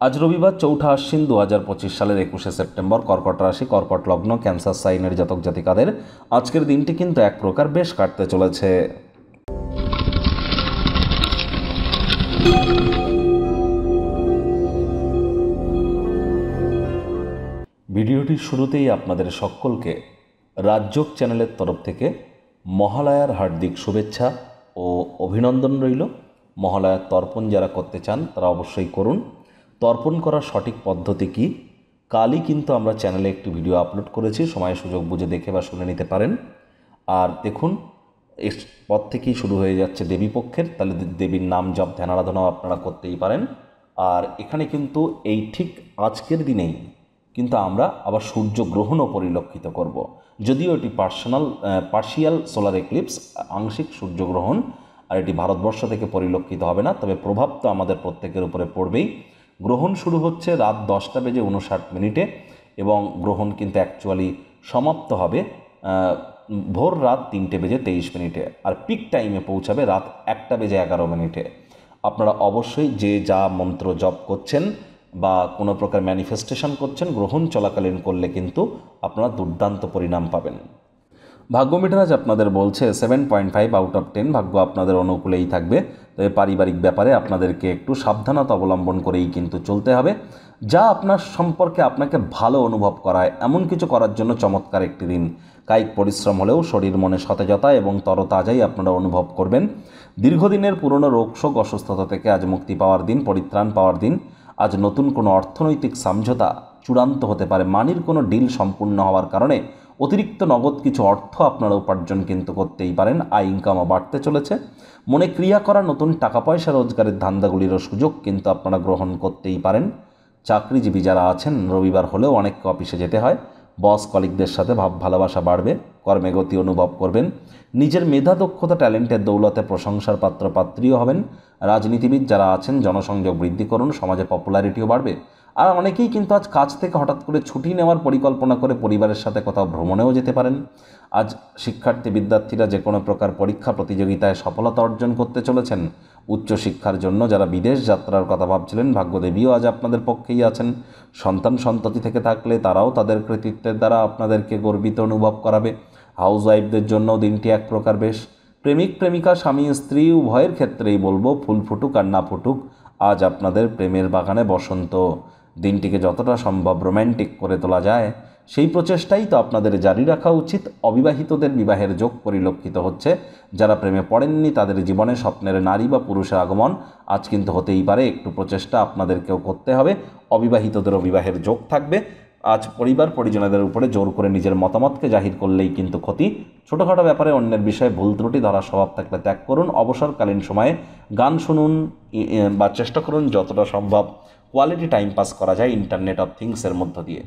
আজ রবিবার ৪ঠা আশ্বিন ২০২৫ সালের ২১শে সেপ্টেম্বর। কর্কট রাশি, কর্কট লগ্ন, ক্যান্সার সাইনের জাতক জাতিকাদের আজকের দিনটি কিন্তু এক প্রকার বেশ কাটতে চলেছে। ভিডিওটির শুরুতেই আপনাদের সকলকে রাজযোগ চ্যানেলের তরফ থেকে মহালয়ার হার্দিক শুভেচ্ছা ও অভিনন্দন রইল। মহালয়ার তর্পণ যারা করতে চান তারা অবশ্যই করুন। তর্পণ করার সঠিক পদ্ধতি কি, কালই কিন্তু আমরা চ্যানেলে একটি ভিডিও আপলোড করেছি, সময় সুযোগ বুঝে দেখে বা শুনে নিতে পারেন। আর দেখুন, এর পর থেকেই শুরু হয়ে যাচ্ছে দেবী পক্ষের, তাহলে দেবীর নাম জপ ধ্যান আরাধনাও আপনারা করতেই পারেন। আর এখানে কিন্তু এই ঠিক আজকের দিনেই কিন্তু আমরা আবার সূর্যগ্রহণও পরিলক্ষিত করব। যদিও এটি পার্শিয়াল সোলার এক্লিপস, আংশিক সূর্যগ্রহণ, আর এটি ভারতবর্ষ থেকে পরিলক্ষিত হবে না, তবে প্রভাব তো আমাদের প্রত্যেকের উপরে পড়বেই। গ্রহণ শুরু হচ্ছে রাত 10:59 এবং গ্রহণ কিন্তু অ্যাকচুয়ালি সমাপ্ত হবে ভোর রাত 3:23, আর পিক টাইমে পৌঁছাবে রাত 1:11। আপনারা অবশ্যই যে যা মন্ত্র জপ করছেন বা কোনো প্রকার ম্যানিফেস্টেশন করছেন, গ্রহণ চলাকালীন করলে কিন্তু আপনারা দুর্দান্ত পরিণাম পাবেন। ভাগ্য মিটারাজ আপনাদের বলছে 7.5 আউট অফ 10, ভাগ্য আপনাদের অনুকূলেই থাকবে। তবে পারিবারিক ব্যাপারে আপনাদেরকে একটু সাবধানতা অবলম্বন করেই কিন্তু চলতে হবে। যা আপনার সম্পর্কে আপনাকে ভালো অনুভব করায় এমন কিছু করার জন্য চমৎকার একটি দিন। কায়িক পরিশ্রম হলেও শরীর মনে সতেজতা এবং তরতাজাই আপনারা অনুভব করবেন। দীর্ঘদিনের পুরনো রোগশোক অসুস্থতা থেকে আজ মুক্তি পাওয়ার দিন, পরিত্রাণ পাওয়ার দিন। আজ নতুন কোনো অর্থনৈতিক সমঝোতা চূড়ান্ত হতে পারে। মানির কোনো ডিল সম্পূর্ণ হওয়ার কারণে অতিরিক্ত নগদ কিছু অর্থ আপনারা উপার্জন কিন্তু করতেই পারেন। আয় ইনকামও বাড়তে চলেছে। মনে ক্রিয়া করা নতুন টাকা পয়সা রোজগারের ধান্দাগুলিরও সুযোগ কিন্তু আপনারা গ্রহণ করতেই পারেন। চাকরিজীবী যারা আছেন, রবিবার হলেও অনেককে অফিসে যেতে হয়। বস কলিগদের সাথে ভাব ভালোবাসা বাড়বে, কর্মে গতি অনুভব করবেন। নিজের মেধা দক্ষতা ট্যালেন্টের দৌলতে প্রশংসার পাত্র পাত্রীও হবেন। রাজনীতিবিদ যারা আছেন, জনসংযোগ বৃদ্ধি করুন, সমাজে পপুলারিটিও বাড়বে। আর অনেকেই কিন্তু আজ কাজ থেকে হঠাৎ করে ছুটি নেওয়ার পরিকল্পনা করে পরিবারের সাথে কোথাও ভ্রমণেও যেতে পারেন। আজ শিক্ষার্থী বিদ্যার্থীরা যে কোনো প্রকার পরীক্ষা প্রতিযোগিতায় সফলতা অর্জন করতে চলেছেন। উচ্চশিক্ষার জন্য যারা বিদেশ যাত্রার কথা ভাবছিলেন, ভাগ্যদেবীও আজ আপনাদের পক্ষেই আছেন। সন্তান সন্ততি থেকে থাকলে তারাও তাদের কৃতিত্বের দ্বারা আপনাদেরকে গর্বিত অনুভব করাবে। হাউস ওয়াইফদের জন্য দিনটি এক প্রকার বেশ। প্রেমিক প্রেমিকা, স্বামী স্ত্রী উভয়ের ক্ষেত্রেই বলবো, ফুল ফুটুক আর না ফুটুক, আজ আপনাদের প্রেমের বাগানে বসন্ত। দিনটিকে যতটা সম্ভব রোম্যান্টিক করে তোলা যায় সেই প্রচেষ্টাই তো আপনাদের জারি রাখা উচিত। অবিবাহিতদের বিবাহের যোগ পরিলক্ষিত হচ্ছে। যারা প্রেমে পড়েননি তাদের জীবনে স্বপ্নের নারী বা পুরুষের আগমন আজ কিন্তু হতেই পারে। একটু প্রচেষ্টা আপনাদেরকেও করতে হবে। অবিবাহিতদেরও বিবাহের যোগ থাকবে। আজ পরিবার পরিজনদের উপরে জোর করে নিজের মতামতকে জাহির করলেই কিন্তু ক্ষতি। ছোটোখাটো ব্যাপারে অন্যের বিষয়ে ভুল ত্রুটি ধরার স্বভাব থাকলে ত্যাগ করুন। অবসরকালীন সময়ে গান শুনুন বা চেষ্টা করুন যতটা সম্ভব কোয়ালিটি টাইম পাস করা যায় ইন্টারনেট অফ থিংসের মধ্য দিয়ে।